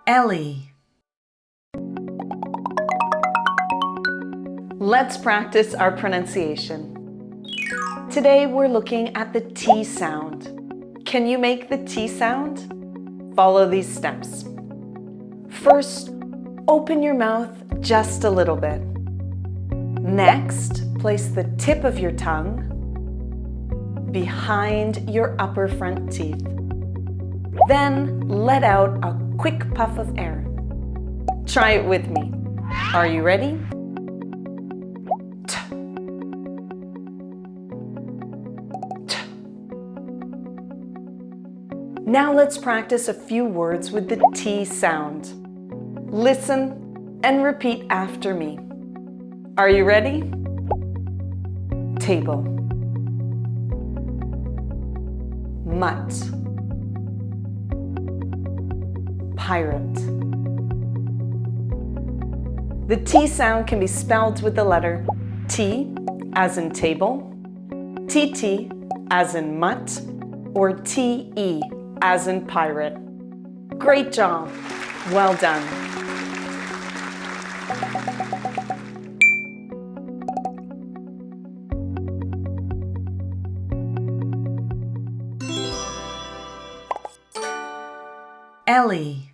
Ellii. Let's practice our pronunciation. Today we're looking at the T sound. Can you make the T sound? Follow these steps. First, open your mouth just a little bit. Next, place the tip of your tongue behind your upper front teeth. Then let out a quick puff of air. Try it with me. Are you ready? T. T. Now let's practice a few words with the T sound. Listen and repeat after me. Are you ready? Table. Mutt. Pirate. The T sound can be spelled with the letter T as in table, TT as in mutt, or TE as in pirate. Great job! Well done! Ellii.